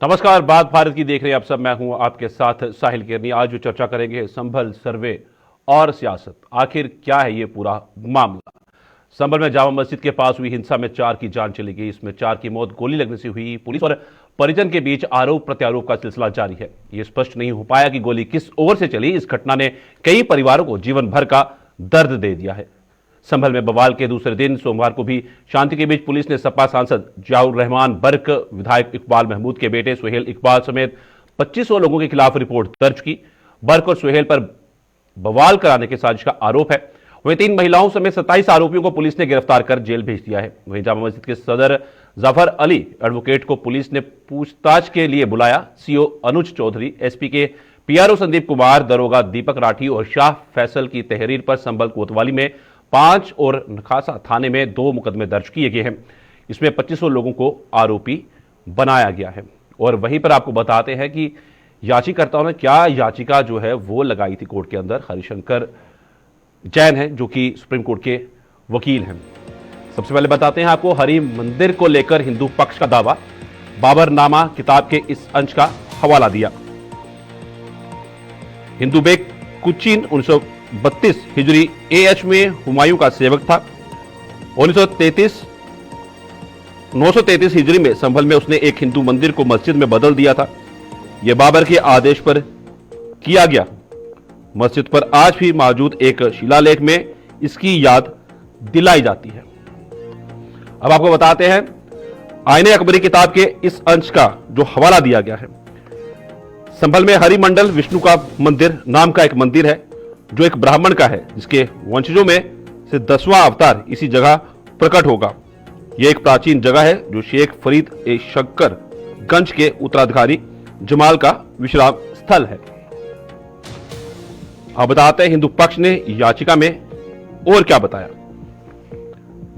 नमस्कार, बात भारत की देख रहे हैं आप सब। मैं हूं आपके साथ साहिल केरनी। आज जो चर्चा करेंगे संभल सर्वे और सियासत, आखिर क्या है ये पूरा मामला। संभल में जामा मस्जिद के पास हुई हिंसा में 4 की जान चली गई। इसमें 4 की मौत गोली लगने से हुई। पुलिस और परिजन के बीच आरोप प्रत्यारोप का सिलसिला जारी है। यह स्पष्ट नहीं हो पाया कि गोली किस ओर से चली। इस घटना ने कई परिवारों को जीवन भर का दर्द दे दिया है। संभल में बवाल के दूसरे दिन सोमवार को भी शांति के बीच पुलिस ने सपा सांसद जियाउर रहमान बर्क, विधायक इकबाल महमूद के बेटे सुहेल इकबाल समेत 2500 लोगों के खिलाफ रिपोर्ट दर्ज की। बर्क और सुहेल पर बवाल कराने की साजिश का आरोप है। वहीं 3 महिलाओं समेत 27 आरोपियों को पुलिस ने गिरफ्तार कर जेल भेज दिया है। वहीं जामा मस्जिद के सदर जफर अली एडवोकेट को पुलिस ने पूछताछ के लिए बुलाया। सीओ अनुज चौधरी, एसपी के पीआरओ संदीप कुमार, दरोगा दीपक राठी और शाह फैसल की तहरीर पर संभल कोतवाली में 5 और नखासा थाने में 2 मुकदमे दर्ज किए गए हैं। इसमें 2500 लोगों को आरोपी बनाया गया है। और वहीं पर आपको बताते हैं कि याचिकाकर्ताओं ने क्या याचिका जो है वो लगाई थी कोर्ट के अंदर। हरिशंकर जैन है जो कि सुप्रीम कोर्ट के वकील हैं। सबसे पहले बताते हैं आपको हरि मंदिर को लेकर हिंदू पक्ष का दावा। बाबरनामा किताब के इस अंश का हवाला दिया। हिंदू बेग कुचिन 1932 हिजरी एएच में हुमायूं का सेवक था। 933 हिजरी में संभल में उसने एक हिंदू मंदिर को मस्जिद में बदल दिया था। यह बाबर के आदेश पर किया गया। मस्जिद पर आज भी मौजूद एक शिलालेख में इसकी याद दिलाई जाती है। अब आपको बताते हैं आईने अकबरी किताब के इस अंश का जो हवाला दिया गया है। संभल में हरिमंडल विष्णु का मंदिर नाम का एक मंदिर है जो एक ब्राह्मण का है, जिसके वंशजों में से 10वां अवतार इसी जगह प्रकट होगा। यह एक प्राचीन जगह है जो शेख फरीद ए शक्कर गंज के उत्तराधिकारी जमाल का विश्राम स्थल है। अब बताते हैं हिंदू पक्ष ने याचिका में और क्या बताया।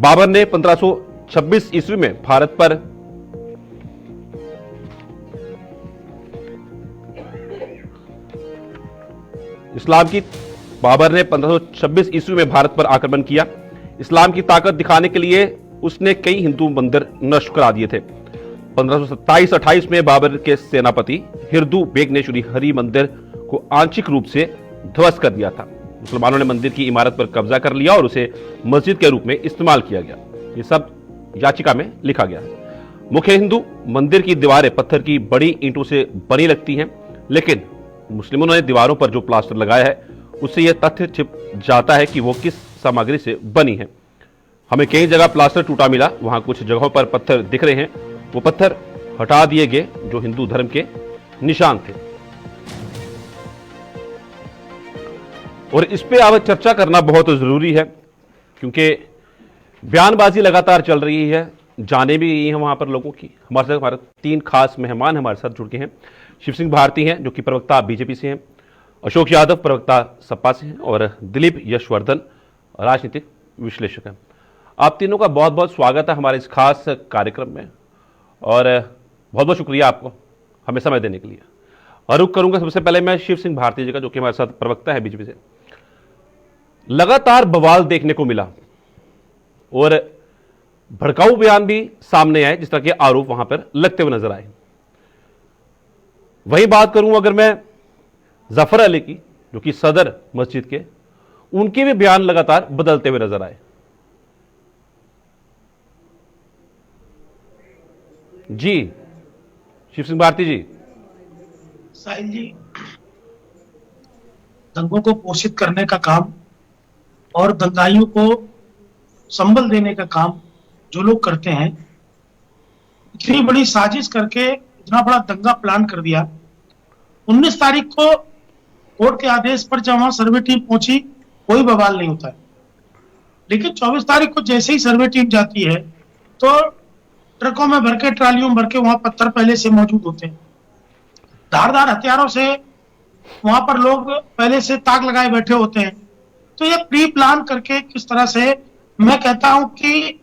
बाबर ने 1526 ईस्वी में भारत पर बाबर ने 1526 ईस्वी में भारत पर आक्रमण किया। इस्लाम की ताकत दिखाने के लिए उसने कई हिंदू मंदिर नष्ट करा दिए थे। 1527-28 में बाबर के सेनापति हिरदू बेग ने श्री हरि मंदिर को आंशिक रूप से ध्वस्त कर दिया था। मुसलमानों ने मंदिर की इमारत पर कब्जा कर लिया और उसे मस्जिद के रूप में इस्तेमाल किया गया। ये सब याचिका में लिखा गया है। मुख्य हिंदू मंदिर की दीवारें पत्थर की बड़ी ईंटों से बनी लगती हैं, लेकिन मुस्लिमों ने दीवारों पर जो प्लास्टर लगाया है उससे यह तथ्य छिप जाता है कि वो किस सामग्री से बनी है। हमें कई जगह प्लास्टर टूटा मिला, वहां कुछ जगहों पर पत्थर दिख रहे हैं। वो पत्थर हटा दिए गए जो हिंदू धर्म के निशान थे। और इस पे अब चर्चा करना बहुत जरूरी है क्योंकि बयानबाजी लगातार चल रही है, जाने भी रही है वहां पर लोगों की। हमारे 3 खास मेहमान हमारे साथ जुड़ गए हैं। शिव सिंह भारती हैं जो कि प्रवक्ता बीजेपी से हैं, अशोक यादव प्रवक्ता सपा से हैं और दिलीप यशवर्धन राजनीतिक विश्लेषक हैं। आप तीनों का बहुत बहुत स्वागत है हमारे इस खास कार्यक्रम में और बहुत बहुत शुक्रिया आपको हमें समय देने के लिए। और रुख करूंगा सबसे पहले मैं शिव सिंह भारती जी का जो कि हमारे साथ प्रवक्ता है बीजेपी से। लगातार बवाल देखने को मिला और भड़काऊ बयान भी सामने आए, जिस तरह के आरोप वहां पर लगते हुए नजर आए। वही बात करूं अगर मैं जफर अली की जो कि सदर मस्जिद के, उनके भी बयान लगातार बदलते हुए नजर आए। जी शिव सिंह भारती जी। साहिल जी, दंगों को पोषित करने का काम और दंगाइयों को संबल देने का काम जो लोग करते हैं, इतनी बड़ी साजिश करके इतना बड़ा दंगा प्लान कर दिया। 19 तारीख को कोर्ट के आदेश पर जब वहां सर्वे टीम पहुंची कोई बवाल नहीं होता है, लेकिन 24 तारीख को जैसे ही सर्वे टीम जाती है तो ट्रकों में भर के, ट्रालियों में भर के वहां पत्थर पहले से मौजूद होते हैं। धारदार हथियारों से वहां पर लोग पहले से ताक लगाए बैठे होते हैं। तो ये प्री प्लान करके किस तरह से, मैं कहता हूं कि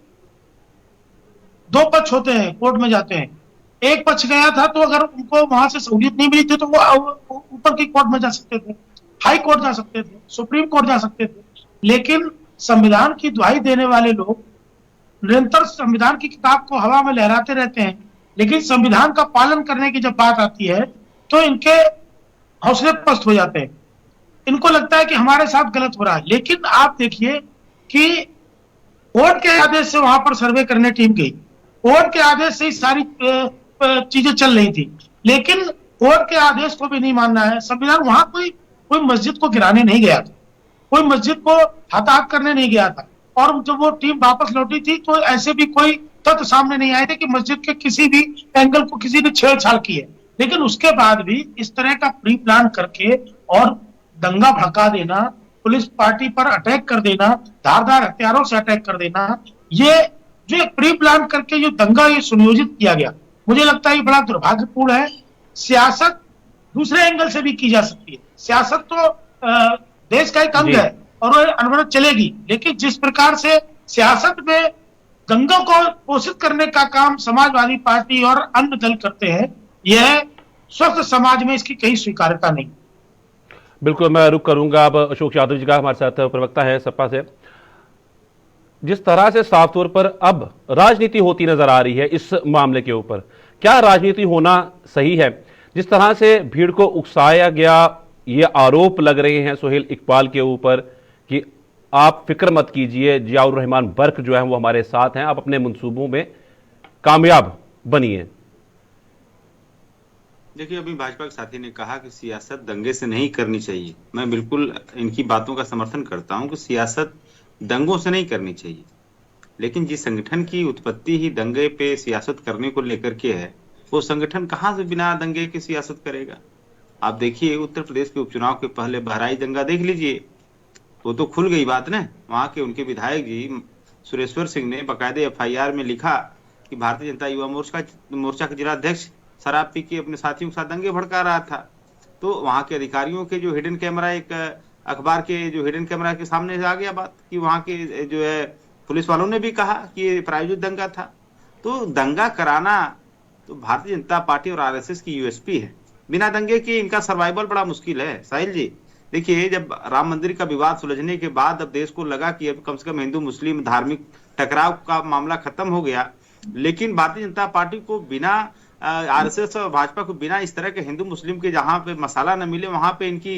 2 पक्ष होते हैं, कोर्ट में जाते हैं। एक पक्ष गया था तो अगर उनको वहां से सहूलियत नहीं मिली थी तो वो ऊपर की कोर्ट में जा सकते थे, हाई कोर्ट जा सकते थे, सुप्रीम कोर्ट जा सकते थे। लेकिन संविधान की दुहाई देने वाले लोग निरंतर संविधान की किताब को हवा में लहराते रहते हैं, लेकिन संविधान का पालन करने की जब बात आती है तो इनके हौसले पस्त हो जाते हैं। इनको लगता है कि हमारे साथ गलत हो रहा है। लेकिन आप देखिए कि कोर्ट के आदेश से वहां पर सर्वे करने टीम गई, कोर्ट के आदेश से ही सारी चीजें चल रही थी, लेकिन कोर्ट के आदेश को भी नहीं मानना है। संविधान वहां कोई मस्जिद को गिराने नहीं गया था, कोई मस्जिद को हताहत करने नहीं गया था। और जब वो टीम वापस लौटी थी तो ऐसे भी कोई तथ्य सामने नहीं आए थे कि मस्जिद के किसी भी एंगल को किसी ने छेड़छाड़ की है। लेकिन उसके बाद भी इस तरह का प्री प्लान करके और दंगा भड़का देना, पुलिस पार्टी पर अटैक कर देना, धारदार हथियारों से अटैक कर देना, ये जो एक प्री प्लान करके जो दंगा ये सुनियोजित किया गया, मुझे लगता है ये बड़ा दुर्भाग्यपूर्ण है। सियासत दूसरे एंगल से भी की जा सकती है। सियासत तो देश का एक अंग है और वो अनवरत चलेगी, लेकिन जिस प्रकार से सियासत में दंगों को पोषित करने का काम समाजवादी पार्टी और अन्य दल करते हैं, यह स्वस्थ समाज में इसकी कहीं स्वीकार्यता नहीं। बिल्कुल, मैं रुक करूंगा अब अशोक यादव जी का, हमारे साथ प्रवक्ता है सपा से। जिस तरह से साफ तौर पर अब राजनीति होती नजर आ रही है इस मामले के ऊपर, क्या राजनीति होना सही है? जिस तरह से भीड़ को उकसाया गया, ये आरोप लग रहे हैं सुहेल इकबाल के ऊपर कि आप फिक्र मत कीजिए, जियाउर रहमान बर्क जो है वो हमारे साथ हैं, आप अपने मंसूबों में कामयाब बनिए। देखिए, अभी भाजपा के साथी ने कहा कि सियासत दंगे से नहीं करनी चाहिए। मैं बिल्कुल इनकी बातों का समर्थन करता हूं कि सियासत दंगों से नहीं करनी चाहिए, लेकिन जिस संगठन की उत्पत्ति ही दंगे पे सियासत करने को लेकर के है, वो संगठन कहां से बिना दंगे की सियासत करेगा? आप देखिए, उत्तर प्रदेश के उपचुनाव के पहले बहराइच दंगा देख लीजिए, वो तो खुल गई बात ना। वहां के उनके विधायक जी सुरेश्वर सिंह ने बाकायदे FIR में लिखा कि भारतीय जनता युवा मोर्चा के जिलाध्यक्ष शराब पी के अपने साथियों के साथ दंगे भड़का रहा था। तो वहां के अधिकारियों के जो हिडन कैमरा, एक अखबार के जो हिडन कैमरा के सामने आ गया बात कि वहां के जो है पुलिस वालों ने भी कहा कि ये प्रायोजित दंगा था। तो दंगा कराना तो भारतीय जनता पार्टी और RSS की USP है। बिना दंगे के इनका सर्वाइवल बड़ा मुश्किल है। साहिल जी, देखिए, जब राम मंदिर का विवाद सुलझने के बाद अब देश को लगा कि अब कम से कम हिंदू मुस्लिम धार्मिक टकराव का मामला खत्म हो गया, लेकिन भारतीय जनता पार्टी को बिना RSS और भाजपा को बिना इस तरह के हिंदू मुस्लिम के जहां पे मसाला न मिले वहां पे इनकी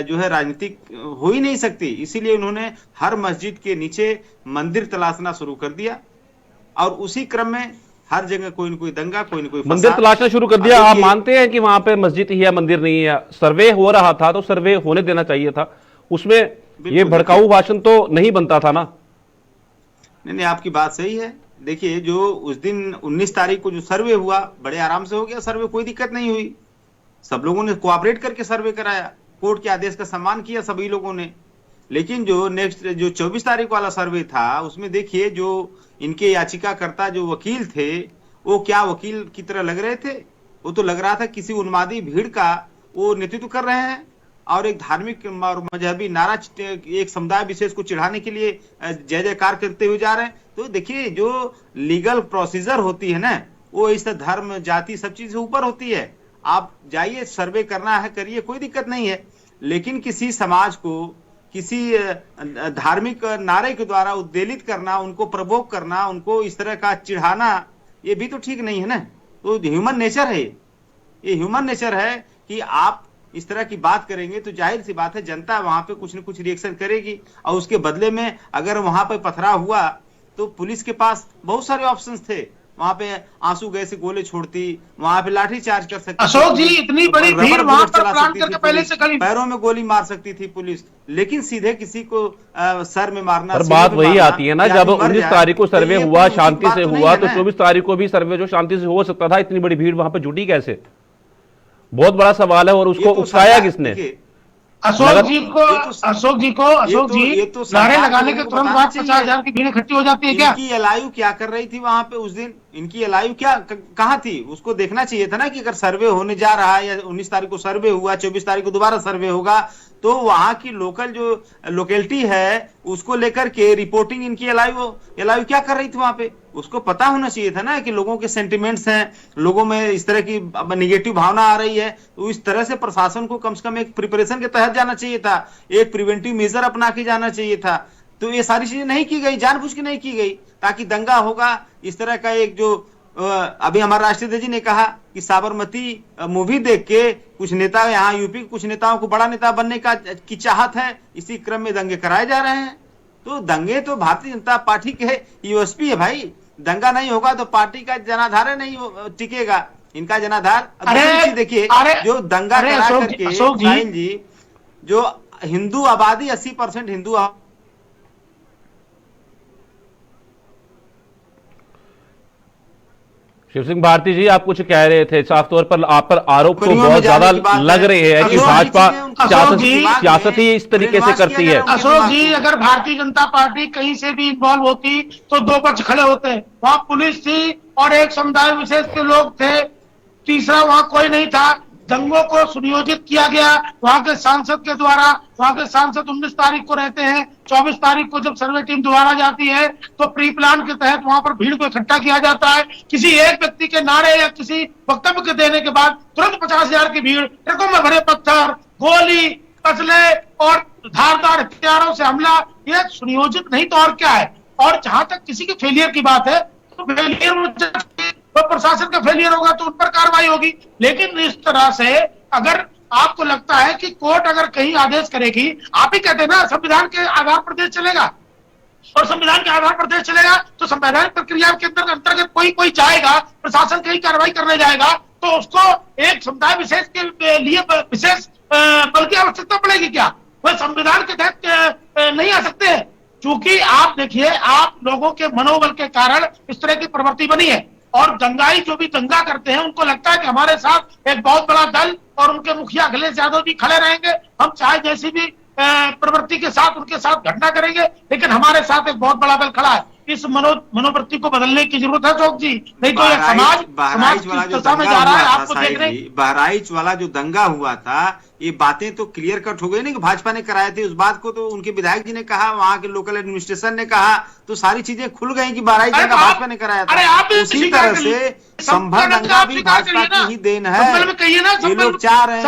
जो है राजनीतिक हो ही नहीं सकती। इसीलिए उन्होंने हर मस्जिद के नीचे मंदिर तलाशना शुरू कर दिया और उसी क्रम में हर जगह कोई न कोई दंगा, कोई न कोई मंदिर तलाशना शुरू कर दिया। आप मानते हैं कि वहां पे मस्जिद ही है, मंदिर नहीं है? सर्वे हो रहा था तो सर्वे होने देना चाहिए था, उसमें ये भड़काऊ भाषण तो नहीं बनता था ना? नहीं, आपकी बात सही है। देखिए, जो उस दिन 19 तारीख को जो सर्वे हुआ, बड़े आराम से हो गया सर्वे, कोई दिक्कत नहीं हुई। सब लोगों ने कोऑपरेट करके सर्वे कराया, कोर्ट के आदेश का सम्मान किया सभी लोगों ने। लेकिन जो नेक्स्ट जो 24 तारीख वाला सर्वे था, उसमें देखिए जो इनके याचिकाकर्ता जो वकील थे, वो क्या वकील की तरह लग रहे थे? वो तो लग रहा था किसी उन्मादी भीड़ का वो नेतृत्व कर रहे हैं और एक धार्मिक और मजहबी नारा एक समुदाय विशेष को चिढ़ाने के लिए जय जयकार करते हुए जा रहे हैं। तो देखिए, जो लीगल प्रोसीजर होती है ना, वो इस धर्म जाति सब चीज से ऊपर होती है। आप जाइए, सर्वे करना है करिए, कोई दिक्कत नहीं है, लेकिन किसी समाज को किसी धार्मिक नारे के द्वारा उद्वेलित करना, उनको प्रवोक करना, उनको इस तरह का चिढ़ाना, ये भी तो ठीक नहीं है ना। तो ह्यूमन नेचर है, ये ह्यूमन नेचर है कि आप इस तरह की बात करेंगे तो जाहिर सी बात है जनता वहां पे कुछ न कुछ रिएक्शन करेगी और उसके बदले में अगर वहां पे पथराव हुआ तो पुलिस के पास बहुत सारे ऑप्शंस थे। वहां पे आंसू गैस से गोले छोड़ती, वहां पे लाठी चार्ज कर सकती। अशोक जी, इतनी बड़ी भीड़ वहां पर प्लान करके पहले से खड़ी, पैरों में गोली मार सकती थी पुलिस, लेकिन सीधे किसी को सर में मारना। पर बात वही आती है ना, जब 19 तारीख को सर्वे हुआ, शांति से हुआ, तो 24 तारीख को भी सर्वे जो शांति से हो सकता था, इतनी बड़ी भीड़ वहां पे जुटी कैसे? बहुत बड़ा सवाल है। और उसको उकसाया किसने? अशोक जी नारे लगाने के तुरंत बाद 50,000 की भीड़ इकट्ठी हो जाती है क्या? एलायू क्या कर रही थी वहां पे उस दिन? इनकी लाइव क्या कहाँ थी, उसको देखना चाहिए था ना कि अगर सर्वे होने जा रहा है या 19 तारीख को सर्वे हुआ, 24 तारीख को दोबारा सर्वे होगा, तो वहां की लोकल जो लोकेलिटी है उसको लेकर के रिपोर्टिंग इनकी लाइव क्या कर रही थी वहां पे, उसको पता होना चाहिए था ना कि लोगों के सेंटिमेंट्स हैं, लोगों में इस तरह की निगेटिव भावना आ रही है, तो इस तरह से प्रशासन को कम से कम एक प्रिपरेशन के तहत जाना चाहिए था, एक प्रिवेंटिव मेजर अपना के जाना चाहिए था। तो ये सारी चीजें नहीं की गई, जानबूझ के नहीं की गई, ताकि दंगा होगा इस तरह का एक जो अभी हमारे राष्ट्रपति जी ने कहा कि साबरमती मूवी देख के कुछ नेता यहाँ यूपी के कुछ नेताओं को बड़ा नेता बनने की चाहत है, इसी क्रम में दंगे कराए जा रहे हैं। तो दंगे तो भारतीय जनता पार्टी के यूएसपी है भाई, दंगा नहीं होगा तो पार्टी का जनाधार नहीं टिकेगा, इनका जनाधार। देखिए जो दंगा करा करके साहिल जी, जो हिंदू आबादी 80% हिंदू शिव सिंह भारती जी, आप कुछ कह रहे थे, साफ तौर पर आप पर आरोप तो बहुत ज्यादा लग रहे हैं कि भाजपा सियासत ही इस तरीके से करती है। अशोक जी, अगर भारतीय जनता पार्टी कहीं से भी इन्वॉल्व होती तो दो पक्ष खड़े होते, वहां पुलिस थी और एक समुदाय विशेष के लोग थे, तीसरा वहां कोई नहीं था। दंगों को सुनियोजित किया गया वहां के सांसद के द्वारा। वहां के सांसद 19 तारीख को रहते हैं, 24 तारीख को जब सर्वे टीम दोबारा जाती है तो प्री प्लान के तहत वहां पर भीड़ को इकट्ठा किया जाता है। किसी एक व्यक्ति के नारे या किसी वक्तव्य के देने के बाद तुरंत 50,000 की भीड़, ट्रकों में भरे पत्थर, गोली, असले और धारदार हथियारों से हमला, ये सुनियोजित नहीं तो और क्या है। और जहां तक किसी के फेलियर की बात है तो फेलियर तो प्रशासन का फेलियर होगा तो उन पर कार्रवाई होगी। लेकिन इस तरह से अगर आपको लगता है कि कोर्ट अगर कहीं आदेश करेगी, आप ही कहते हैं ना संविधान के आधार पर देश चलेगा, और संविधान के आधार पर देश चलेगा तो संवैधानिक प्रक्रिया के अंतर्गत कोई जाएगा, प्रशासन कहीं कार्रवाई करने जाएगा तो उसको एक समुदाय विशेष के लिए विशेष बल की आवश्यकता पड़ेगी क्या? वह संविधान के तहत नहीं आ सकते हैं। चूंकि आप देखिए, आप लोगों के मनोबल के कारण इस तरह की प्रवृत्ति बनी है, और दंगाई जो भी दंगा करते हैं उनको लगता है कि हमारे साथ एक बहुत बड़ा दल और उनके मुखिया अखिलेश यादव जी खड़े रहेंगे, हम चाहे जैसी भी प्रवृत्ति के साथ उनके साथ घटना करेंगे, लेकिन हमारे साथ एक बहुत बड़ा दल खड़ा है। इस मनोवृत्ति को बदलने की जरूरत है अशोक जी, नहीं तो समाज वाला जो दंगा जा रहा है हुआ आपको देख रहे। बहराइच वाला जो दंगा हुआ था, ये बातें तो क्लियर कट हो गई नहीं कि भाजपा ने कराए थे, उस बात को तो उनके विधायक जी ने कहा, वहां के लोकल एडमिनिस्ट्रेशन ने कहा, तो सारी चीजें खुल गई कि बहराइच दंगा भाजपा ने कराया था। उसी तरह से संभल दंगा भी भाजपा की ही देन है। ये लोग चाह रहे हैं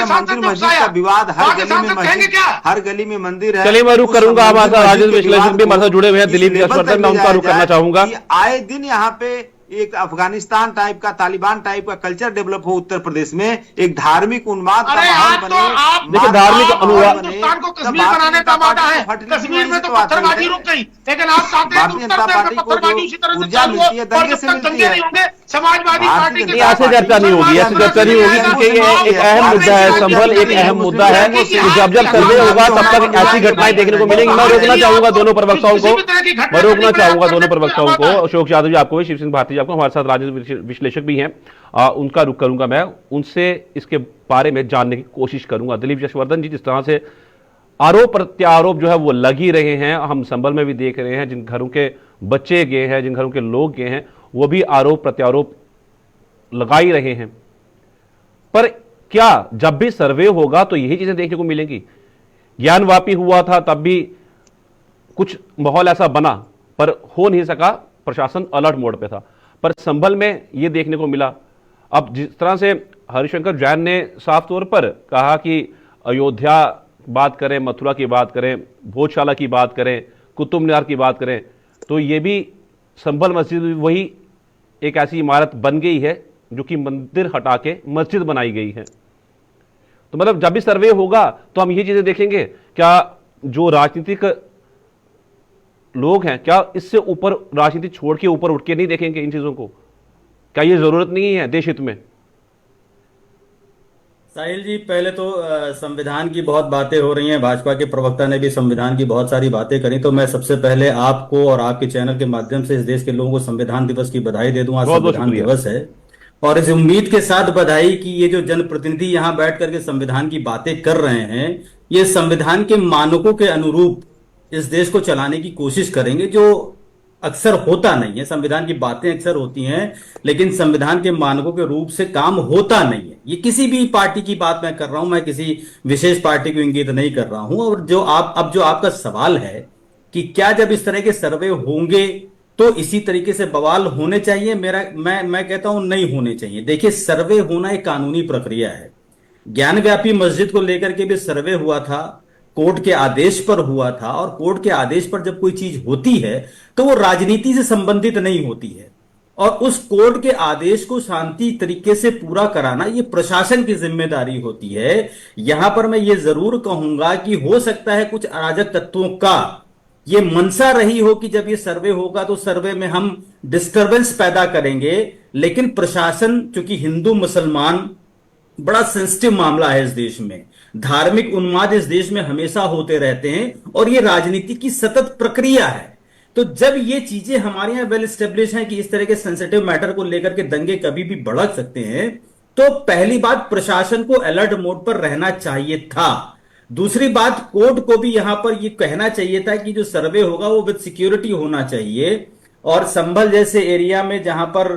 मंदिर मस्जिद का विवाद, हर गली में मस्जिद, हर गली में मंदिर है। चलिए मैं रुक करूंगा, हमारे साथ राजेश विश्लेषक भी हमारे साथ जुड़े हुए हैं, दिलीप यशवर्धन, मैं उनका रुक करना चाहूंगा। आए दिन यहाँ पे एक अफगानिस्तान टाइप का, तालिबान टाइप का कल्चर डेवलप हो उत्तर प्रदेश में, एक धार्मिक उन्माद का माहौल बने। देखिए धार्मिक अनुवाद हिंदुस्तान को कश्मीर बनाने का वादा है, कश्मीर में तो पत्थरबाजी रुक गई, लेकिन आप चाहते हैं भारतीय जनता पार्टी को जो ऊर्जा मिलती है दंगे से मिलती है। समाजवादी पार्टी की ऐसे चर्चा नहीं होगी, ऐसी चर्चा नहीं होगी, क्योंकि ये एक अहम मुद्दा है, संभल एक अहम मुद्दा है। जब जब सर्वे होगा तब तक ऐसी घटनाएं देखने को मिलेंगी। मैं रोकना चाहूंगा दोनों प्रवक्ताओं को, अशोक यादव जी आपको, शिव सिंह भारती जी आपको, हमारे साथ राजनीतिक विश्लेषक भी हैं, उनका रुख करूंगा, मैं उनसे इसके बारे में जानने की कोशिश करूंगा। दिलीप यशवर्धन जी, जिस तरह से आरोप प्रत्यारोप जो है वो लग ही रहे हैं, हम संभल में भी देख रहे हैं, जिन घरों के बच्चे गए हैं, जिन घरों के लोग गए हैं, वो भी आरोप प्रत्यारोप लगा ही रहे हैं। पर क्या जब भी सर्वे होगा तो यही चीजें देखने को मिलेंगी? ज्ञानवापी हुआ था तब भी कुछ माहौल ऐसा बना, पर हो नहीं सका, प्रशासन अलर्ट मोड पे था। पर संभल में यह देखने को मिला। अब जिस तरह से हरिशंकर जैन ने साफ तौर पर कहा कि अयोध्या बात करें, मथुरा की बात करें, भोजशाला की बात करें, कुतुब मीनार की बात करें, तो ये भी संभल मस्जिद वही एक ऐसी इमारत बन गई है जो कि मंदिर हटा के मस्जिद बनाई गई है। तो मतलब जब भी सर्वे होगा तो हम ये चीजें देखेंगे। क्या जो राजनीतिक लोग हैं, क्या इससे ऊपर राजनीति छोड़ के ऊपर उठ के नहीं देखेंगे इन चीजों को? क्या ये जरूरत नहीं है देश हित में? साहिल जी, पहले तो संविधान की बहुत बातें हो रही हैं, भाजपा के प्रवक्ता ने भी संविधान की बहुत सारी बातें करी, तो मैं सबसे पहले आपको और आपके चैनल के माध्यम से इस देश के लोगों को संविधान दिवस की बधाई दे दूं। आज संविधान दिवस है, और इस उम्मीद के साथ बधाई कि ये जो जनप्रतिनिधि यहाँ बैठ करके संविधान की बातें कर रहे हैं, ये संविधान के मानकों के अनुरूप इस देश को चलाने की कोशिश करेंगे, जो अक्सर होता नहीं है। संविधान की बातें अक्सर होती हैं, लेकिन संविधान के मानकों के रूप से काम होता नहीं है। ये किसी भी पार्टी की बात मैं कर रहा हूं, मैं किसी विशेष पार्टी को इंगित नहीं कर रहा हूं। और जो आपका सवाल है कि क्या जब इस तरह के सर्वे होंगे तो इसी तरीके से बवाल होने चाहिए, मैं कहता हूं नहीं होने चाहिए। देखिए, सर्वे होना एक कानूनी प्रक्रिया है। ज्ञानव्यापी मस्जिद को लेकर के भी सर्वे हुआ था, कोर्ट के आदेश पर हुआ था। और कोर्ट के आदेश पर जब कोई चीज होती है तो वो राजनीति से संबंधित नहीं होती है, और उस कोर्ट के आदेश को शांति तरीके से पूरा कराना ये प्रशासन की जिम्मेदारी होती है। यहां पर मैं ये जरूर कहूंगा कि हो सकता है कुछ अराजक तत्वों का ये मंशा रही हो कि जब ये सर्वे होगा तो सर्वे में हम डिस्टरबेंस पैदा करेंगे, लेकिन प्रशासन, चूंकि हिंदू मुसलमान बड़ा सेंसिटिव मामला है इस देश में, धार्मिक उन्माद इस देश में हमेशा होते रहते हैं और ये राजनीति की सतत प्रक्रिया है। तो जब ये चीजें हमारे यहां वेल स्टेब्लिश हैं कि इस तरह के सेंसिटिव मैटर को लेकर के दंगे कभी भी भड़क सकते हैं, तो पहली बात प्रशासन को अलर्ट मोड पर रहना चाहिए था। दूसरी बात, कोर्ट को भी यहां पर ये कहना चाहिए था कि जो सर्वे होगा वो विद सिक्योरिटी होना चाहिए। और संभल जैसे एरिया में जहां पर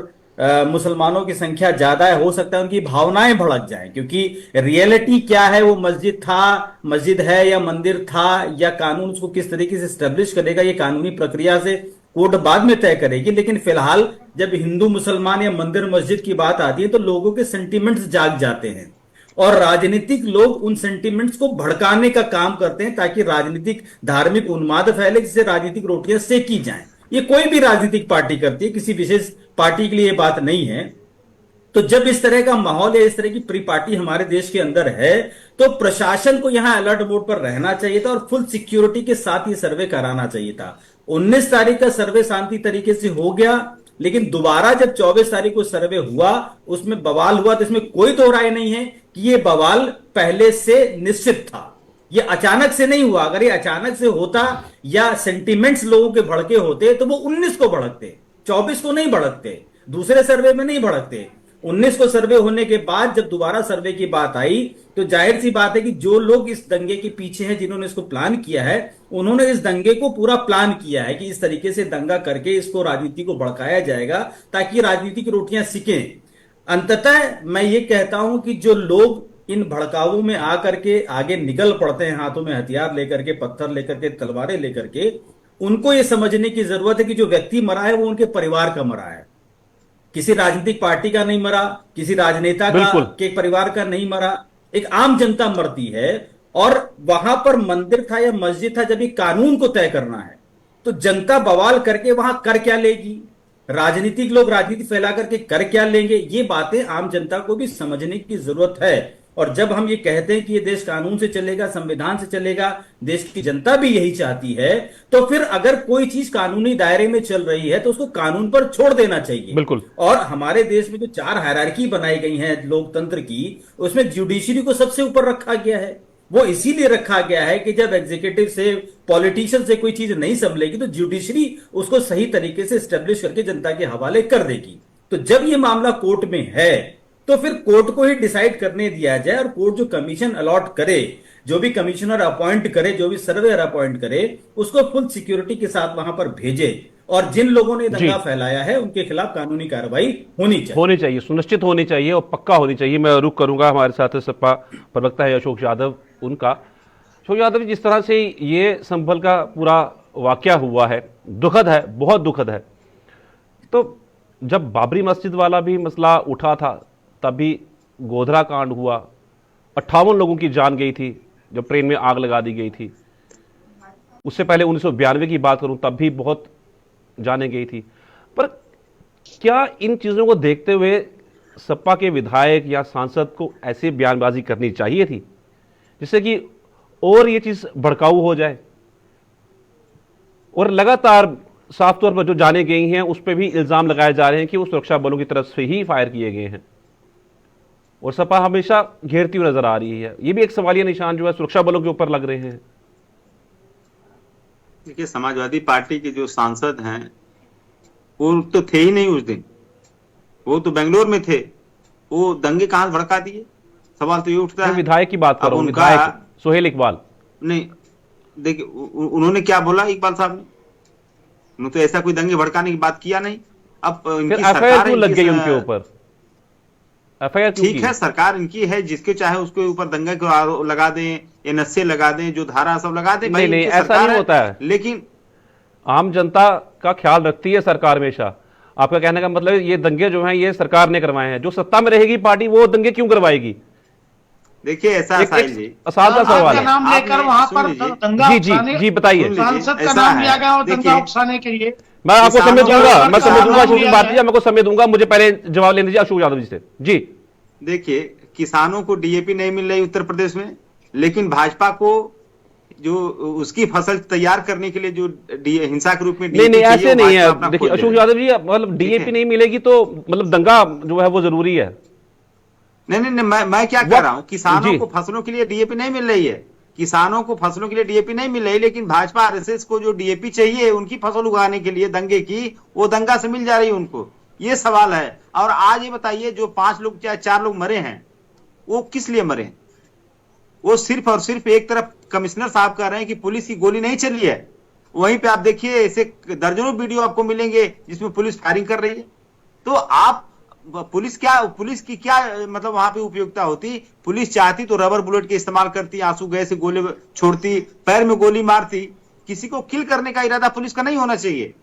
मुसलमानों की संख्या ज्यादा है, हो सकता है उनकी भावनाएं भड़क जाएं, क्योंकि रियलिटी क्या है, वो मस्जिद है या मंदिर था, या कानून उसको किस तरीके से स्टेब्लिश करेगा, ये कानूनी प्रक्रिया से कोर्ट बाद में तय करेगी। लेकिन फिलहाल जब हिंदू मुसलमान या मंदिर मस्जिद की बात आती है तो लोगों के सेंटिमेंट्स जाग जाते हैं, और राजनीतिक लोग उन सेंटिमेंट्स को भड़काने का काम करते हैं ताकि राजनीतिक धार्मिक उन्माद फैले, जिससे राजनीतिक रोटियां सेकी जाएं। ये कोई भी राजनीतिक पार्टी करती है, किसी विशेष पार्टी के लिए ये बात नहीं है। तो जब इस तरह का माहौल है, इस तरह की प्री पार्टी हमारे देश के अंदर है, तो प्रशासन को यहां अलर्ट मोड पर रहना चाहिए था और फुल सिक्योरिटी के साथ ये सर्वे कराना चाहिए था। 19 तारीख का सर्वे शांति तरीके से हो गया, लेकिन दोबारा जब 24 तारीख को सर्वे हुआ, उसमें बवाल हुआ, तो इसमें कोई दो राय नहीं है कि ये बवाल पहले से निश्चित था। ये अचानक से नहीं हुआ। अगर ये अचानक से होता या सेंटिमेंट्स लोगों के भड़के होते तो वो 19 को भड़कते, 24 को नहीं भड़कते, दूसरे सर्वे में नहीं भड़कते। 19 को सर्वे होने के बाद जब दोबारा सर्वे की बात आई तो जाहिर सी बात है कि जो लोग इस दंगे के पीछे हैं, जिन्होंने इसको प्लान किया है, उन्होंने इस दंगे को पूरा प्लान किया है कि इस तरीके से दंगा करके इसको राजनीति को भड़काया जाएगा ताकि राजनीतिक रोटियां सिकें। अंततः मैं ये कहता हूं कि जो लोग इन भड़काओं में आकर के आगे निकल पड़ते हैं, हाथों में हथियार लेकर के, पत्थर लेकर के, तलवारें लेकर के, उनको ये समझने की जरूरत है कि जो व्यक्ति मरा है वो उनके परिवार का मरा है, किसी राजनीतिक पार्टी का नहीं मरा, किसी राजनेता का के परिवार का नहीं मरा, एक आम जनता मरती है। और वहां पर मंदिर था या मस्जिद था, जब ये कानून को तय करना है तो जनता बवाल करके वहां कर क्या लेगी, राजनीतिक लोग राजनीति फैला करके कर क्या लेंगे, ये बातें आम जनता को भी समझने की जरूरत है। और जब हम ये कहते हैं कि ये देश कानून से चलेगा, संविधान से चलेगा, देश की जनता भी यही चाहती है, तो फिर अगर कोई चीज कानूनी दायरे में चल रही है तो उसको कानून पर छोड़ देना चाहिए। बिल्कुल। और हमारे देश में जो 4 हायरार्की बनाई गई है लोकतंत्र की, उसमें जुडिशरी को सबसे ऊपर रखा गया है। वो इसीलिए रखा गया है कि जब एग्जीक्यूटिव से, पॉलिटिशियन से कोई चीज नहीं संभलेगी तो जुडिशरी उसको सही तरीके से स्टेब्लिश करके जनता के हवाले कर देगी। तो जब ये मामला कोर्ट में है तो फिर कोर्ट को ही डिसाइड करने दिया जाए, और कोर्ट जो कमीशन अलॉट करे, जो भी कमिश्नर अपॉइंट करे, जो भी सर्वेयर अपॉइंट करे, उसको फुल सिक्योरिटी के साथ वहां पर भेजे, और जिन लोगों ने दंगा फैलाया है उनके खिलाफ कानूनी कार्रवाई होनी चाहिए, सुनिश्चित होनी चाहिए और पक्का होनी चाहिए। मैं रुख करूंगा, हमारे साथ सपा प्रवक्ता है अशोक यादव, उनका। अशोक यादव, जिस तरह से ये संभल का पूरा वाकया हुआ है, दुखद है, बहुत दुखद है। तो जब बाबरी मस्जिद वाला भी मसला उठा था तभी गोधरा कांड हुआ, 58 लोगों की जान गई थी जब ट्रेन में आग लगा दी गई थी। उससे पहले 1992 की बात करूं तब भी बहुत जाने गई थी। पर क्या इन चीज़ों को देखते हुए सपा के विधायक या सांसद को ऐसे बयानबाजी करनी चाहिए थी जिससे कि और ये चीज़ भड़काऊ हो जाए? और लगातार साफ तौर पर जो जाने गई हैं उस पर भी इल्ज़ाम लगाए जा रहे हैं कि वो सुरक्षा बलों की तरफ से ही फायर किए गए हैं, और सपा हमेशा घेरती हुई नजर आ रही है। ये भी एक सवालिया निशान जो है सुरक्षा बलों के ऊपर लग रहे हैं। देखिए, समाजवादी पार्टी के जो सांसद हैं वो तो थे ही नहीं उस दिन, वो तो बेंगलोर में थे, वो दंगे कहां से भड़का दिए? सवाल तो ये उठता है। विधायक की बात कर रहा हूं, विधायक सोहेल इकबाल। नहीं, देखिए उन्होंने क्या बोला इकबाल साहब ने, उन्होंने तो ऐसा कोई दंगे भड़काने की बात किया नहीं। अब फिर इनकी एफआईआर सरकार क्यों लग इनकी गई उनके ऊपर? एफआईआर क्यों ठीक की? है, सरकार इनकी है, जिसके चाहे उसके ऊपर दंगे को लगा दें, एनएसए लगा दें, जो धारा सब लगा दें, भाई नहीं नहीं, इनकी ऐसा सरकार नहीं होता है। लेकिन आम जनता का ख्याल रखती है सरकार हमेशा। आपका कहने का मतलब ये दंगे जो हैं ये सरकार ने करवाए हैं, जो सत्ता में रहेगी पार्टी वो दंगे क्यों करवाएगी? देखिए ऐसा है एक साहिल जी, सादा सवाल आपका है। नाम लेकर आपने- वहां सुन पर लीजिए। दंगा जी जी उकसाने, जी बताइए। सुन लीजिए, सांसद का ऐसा नाम है, लिया गया और दंगा देखिए, उकसाने के लिए। मैं आपको समय किसानों दूंगा, का मैं समय दूंगा नाम अशोक लिया भारती, गया। मैं को समय दूंगा, मुझे पहले जवाब लेने दीजिए अशोक यादव जी से। जी देखिए किसानों को डीएपी नहीं मिल रही उत्तर प्रदेश में, लेकिन भाजपा को जो उसकी फसल तैयार करने के लिए जो हिंसा के रूप में नहीं नहीं, डीएपी चाहिए, ऐसे वो नहीं भाजपा अपना है। देखिए खोज अशोक ले रही है। यादव जी, मतलब डीएपी है। नहीं मिलेगी तो मतलब दंगा जो है वो जरूरी है। नहीं नहीं नहीं, मैं क्या वो- कह रहा हूं, किसानों जी। को फसलों के लिए डीएपी नहीं मिल रही है, किसानों को फसलों के लिए डीएपी नहीं मिल रही, लेकिन भाजपा आरएसएस को जो डीएपी चाहिए उनकी फसल उगाने के लिए दंगे की, वो दंगा से मिल जा रही है उनको। ये सवाल है। और आज ये बताइए, जो 5 लोग चाहे 4 लोग मरे हैं, वो किस लिए मरे हैं? वो सिर्फ और सिर्फ एक तरफ कमिश्नर साहब कह रहे हैं कि पुलिस की गोली नहीं चली है, वहीं पे आप देखिए ऐसे दर्जनों वीडियो आपको मिलेंगे जिसमें पुलिस फायरिंग कर रही है। तो आप पुलिस की क्या मतलब वहां पे उपयोगिता होती? पुलिस चाहती तो रबर बुलेट के इस्तेमाल करती, आंसू गैस से गोली छोड़ती, पैर में गोली मारती। किसी को किल करने का इरादा पुलिस का नहीं होना चाहिए।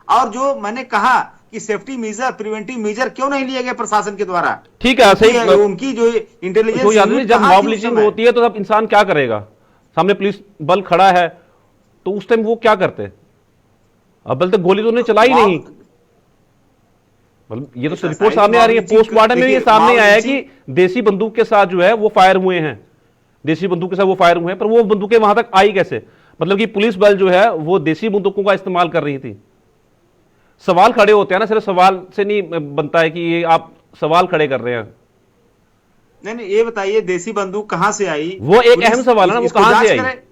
और जो मैंने कहा कि सेफ्टी मेजर, प्रिवेंटिव मेजर क्यों नहीं लिए गए प्रशासन के द्वारा? ठीक है, सही। उनकी जो इंटेलिजेंस अशोक यादव जी, जब मॉब लिंचिंग होती है तो तब इंसान क्या करेगा? सामने पुलिस बल खड़ा है तो उस टाइम वो क्या करते? अब बल तक गोली तो उन्हें चलाई नहीं। मतलब ये तो रिपोर्ट सामने आ रही है, पोस्टमार्टम में ये सामने आया है कि देसी बंदूक के साथ जो है वो फायर हुए हैं, देसी बंदूक के साथ वो फायर हुए हैं, पर वो बंदूकें वहां तक आई कैसे? मतलब कि पुलिस बल जो है वो देसी बंदूकों का इस्तेमाल कर रही थी। सवाल खड़े होते हैं ना, सिर्फ सवाल से नहीं बनता है कि ये आप सवाल खड़े कर रहे हैं। नहीं नहीं, ये बताइए देसी बंदूक कहां से आई? वो एक अहम सवाल है ना, वो इसको कहां जांच से आई? करे।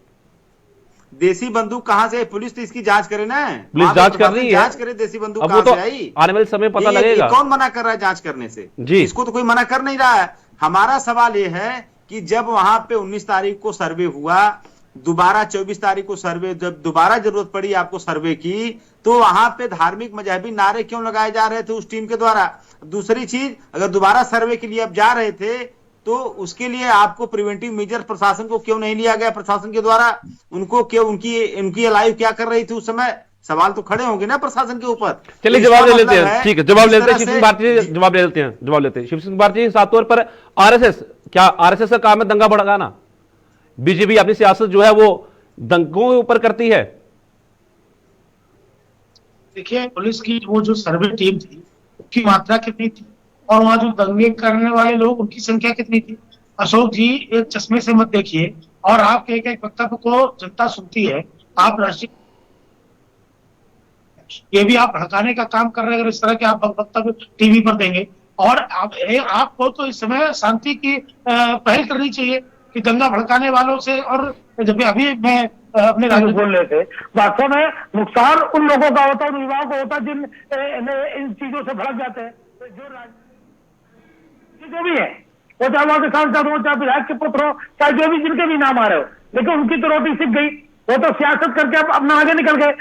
देसी बंदूक कहां से आई? पुलिस तो इसकी जांच करे ना, पुलिस जांच कर रही है, जांच करे देसी बंदूक अब वो कहां तो से आई। आने वाले समय पता ये लगेगा। कौन मना कर रहा है जांच करने से? जी। इसको तो कोई मना कर नहीं रहा है। हमारा सवाल ये है कि जब वहां पे 19 तारीख को सर्वे हुआ, दोबारा 24 तारीख को सर्वे, जब दोबारा जरूरत पड़ी आपको सर्वे की, तो वहां पे धार्मिक मजहबी नारे क्यों लगाए जा रहे थे उस टीम के द्वारा? दूसरी चीज, अगर दोबारा सर्वे के लिए अब जा रहे थे तो उसके लिए आपको प्रिवेंटिव मेजर प्रशासन को क्यों नहीं लिया गया? प्रशासन के द्वारा उनको क्यों, उनकी अलाइव क्या कर रही थी उस समय? सवाल तो खड़े होंगे ना प्रशासन के ऊपर। चलिए तो जवाब ले इसका लेते मतलब हैं। है, ठीक है, जवाब इस ले लेते तरह हैं। शिव से- सिंह भारती जी जवाब ले लेते हैं, जवाब लेते हैं। शिव सिंह भारती जी, साफ तौर पर आरएसएस, क्या आरएसएस का काम है दंगा भड़काना? बीजेपी अपनी सियासत जो है वो दंगों के ऊपर करती है। देखिए, पुलिस की वो जो सर्वे टीम थी उसकी मात्रा कितनी थी और वहां जो दंगे करने वाले लोग उनकी संख्या कितनी थी? अशोक जी, एक चश्मे से मत देखिए और आपके एक एक वक्तव्य को जनता सुनती है। आप राष्ट्रीय, ये भी आप भड़काने का काम कर रहे हैं अगर इस तरह के आप वक्तव्य टीवी पर देंगे। और आपको तो इस समय शांति की पहल करनी चाहिए कि दंगा भड़काने वालों से। और जब अभी मैं अपने राज्य बोल रहे थे, वास्तव में नुकसान उन लोगों का होता है, उन युवाओं का होता है जिन इन चीजों से भड़क जाते हैं। तो जो भी है, वो चाहे वहां के सांसद हो, चाहे विधायक के पुत्र हो, चाहे जो भी जिनके भी नाम आ रहे हो, लेकिन उनकी तो रोटी सीख गई। वो तो सियासत करके अब अपना आगे निकल गए।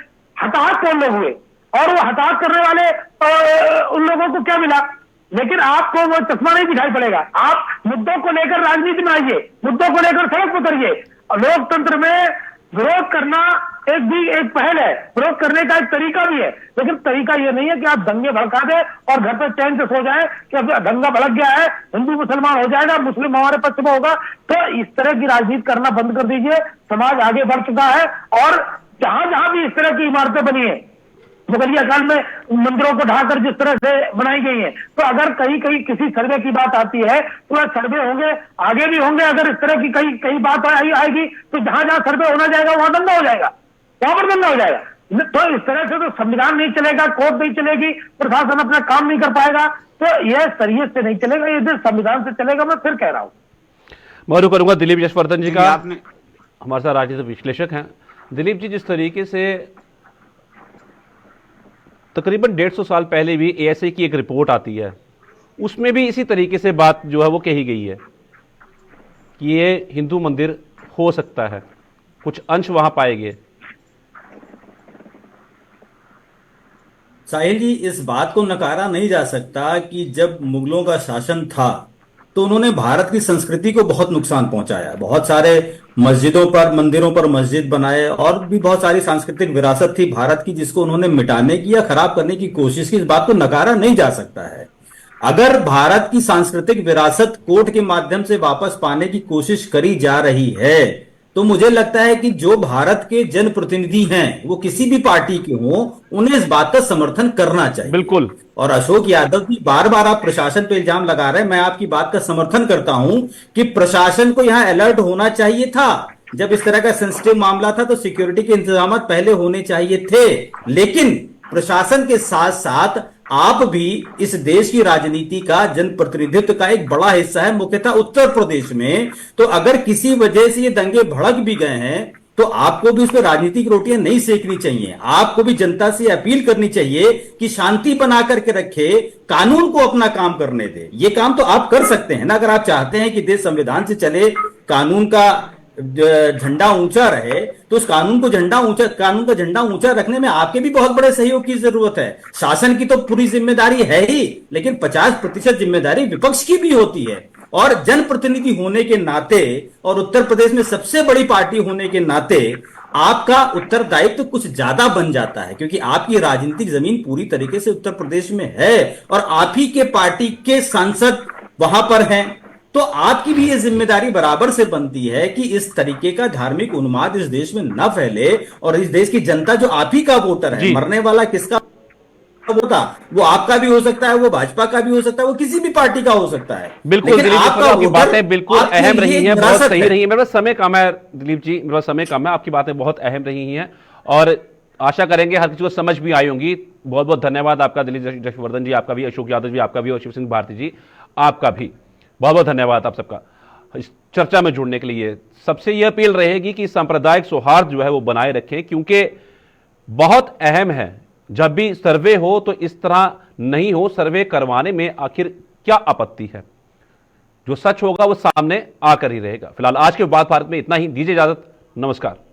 हताहत कौन लोग हुए और वो हताहत करने वाले उन लोगों को क्या मिला? लेकिन आपको वो चश्मा नहीं दिखाई पड़ेगा। आप मुद्दों को लेकर राजनीति में आइए, मुद्दों को लेकर सड़क पर उतरिए। लोकतंत्र में विरोध करना एक पहल है, विरोध करने का एक तरीका भी है, लेकिन तरीका ये नहीं है कि आप दंगे भड़का दे और घर पर चैन से सो जाए कि अब दंगा भड़क गया है, हिंदू मुसलमान हो जाएगा, मुस्लिम हमारे पक्ष में होगा। तो इस तरह की राजनीति करना बंद कर दीजिए। समाज आगे बढ़ चुका है और जहां जहां भी इस तरह की इमारतें बनी है, मुगलिया काल में मंदिरों को ढाकर जिस तरह से बनाई गई है, तो अगर कहीं कहीं किसी सर्वे की बात आती है तो वह सर्वे होंगे, आगे भी होंगे। अगर इस तरह की कहीं बात आएगी तो जहां जहां सर्वे होना जाएगा वहां दंगा हो जाएगा, वहां पर दंगा हो जाएगा। तो इस तरह से तो संविधान नहीं चलेगा, कोर्ट नहीं चलेगी, प्रशासन अपना काम नहीं कर पाएगा। तो यह शरीयत से नहीं चलेगा, ये देश संविधान से चलेगा। मैं फिर कह रहा हूं। मैं रुक करूंगा दिलीप यशवर्धन जी का, आपने हमारे साथ राजनीतिक विश्लेषक हैं। दिलीप जी, जिस तरीके से तकरीबन 150 साल पहले भी एएसआई की एक रिपोर्ट आती है, उसमें भी इसी तरीके से बात जो है वो कही गई है कि ये हिंदू मंदिर हो सकता है, कुछ अंश वहां पाए गए। साहिल जी, इस बात को नकारा नहीं जा सकता कि जब मुगलों का शासन था तो उन्होंने भारत की संस्कृति को बहुत नुकसान पहुंचाया। बहुत सारे मस्जिदों पर, मंदिरों पर मस्जिद बनाए और भी बहुत सारी सांस्कृतिक विरासत थी भारत की जिसको उन्होंने मिटाने की या खराब करने की कोशिश की। इस बात को नकारा नहीं जा सकता है। अगर भारत की सांस्कृतिक विरासत कोर्ट के माध्यम से वापस पाने की कोशिश करी जा रही है तो मुझे लगता है कि जो भारत के जनप्रतिनिधि हैं वो किसी भी पार्टी के हों, उन्हें इस बात का समर्थन करना चाहिए। बिल्कुल। और अशोक यादव जी, बार बार आप प्रशासन पे इल्जाम लगा रहे हैं, मैं आपकी बात का समर्थन करता हूं कि प्रशासन को यहां अलर्ट होना चाहिए था। जब इस तरह का सेंसिटिव मामला था तो सिक्योरिटी के इंतजाम पहले होने चाहिए थे। लेकिन प्रशासन के साथ साथ आप भी इस देश की राजनीति का, जनप्रतिनिधित्व का एक बड़ा हिस्सा है, मुख्यतः उत्तर प्रदेश में। तो अगर किसी वजह से ये दंगे भड़क भी गए हैं तो आपको भी उस पर राजनीतिक रोटियां नहीं सेकनी चाहिए। आपको भी जनता से अपील करनी चाहिए कि शांति बना करके रखे, कानून को अपना काम करने दे। ये काम तो आप कर सकते हैं ना, अगर आप चाहते हैं कि देश संविधान से चले, कानून का झंडा ऊंचा रहे, तो उस कानून का झंडा ऊंचा रखने में आपके भी बहुत बड़े सहयोग की जरूरत है। शासन की तो पूरी जिम्मेदारी है ही, लेकिन 50% जिम्मेदारी विपक्ष की भी होती है। और जनप्रतिनिधि होने के नाते और उत्तर प्रदेश में सबसे बड़ी पार्टी होने के नाते आपका उत्तरदायित्व तो कुछ ज्यादा बन जाता है, क्योंकि आपकी राजनीतिक जमीन पूरी तरीके से उत्तर प्रदेश में है और आप ही के पार्टी के सांसद वहां पर हैं। तो आपकी भी ये जिम्मेदारी बराबर से बनती है कि इस तरीके का धार्मिक उन्माद इस देश में न फैले और इस देश की जनता जो आप ही का वोटर है, जी। मरने वाला किसका वोटा, वो आपका भी हो सकता है, वो भाजपा का भी हो सकता है, वो किसी भी पार्टी का हो सकता है। बिल्कुल लेकिन दिलीप जी, आपका आपकी वोटर बातें बिल्कुल आपके अहम लिए रही एक हैं, बहुत विरासत सही है। रही हैं। मेरे पास समय कम है दिलीप जी, मेरे पास समय कम है, आपकी बातें बहुत अहम रही हैं और आशा करेंगे हर किसी को समझ भी आई होंगी। बहुत बहुत धन्यवाद आपका दिलीप जशवर्धन जी, आपका भी, अशोक यादव जी आपका भी, और शिव सिंह भारती जी आपका भी बहुत बहुत धन्यवाद आप सबका इस चर्चा में जुड़ने के लिए। सबसे यह अपील रहेगी कि सांप्रदायिक सौहार्द जो है वो बनाए रखें, क्योंकि बहुत अहम है जब भी सर्वे हो तो इस तरह नहीं हो। सर्वे करवाने में आखिर क्या आपत्ति है? जो सच होगा वो सामने आकर ही रहेगा। फिलहाल आज के बात भारत में इतना ही, दीजिए इजाजत, नमस्कार।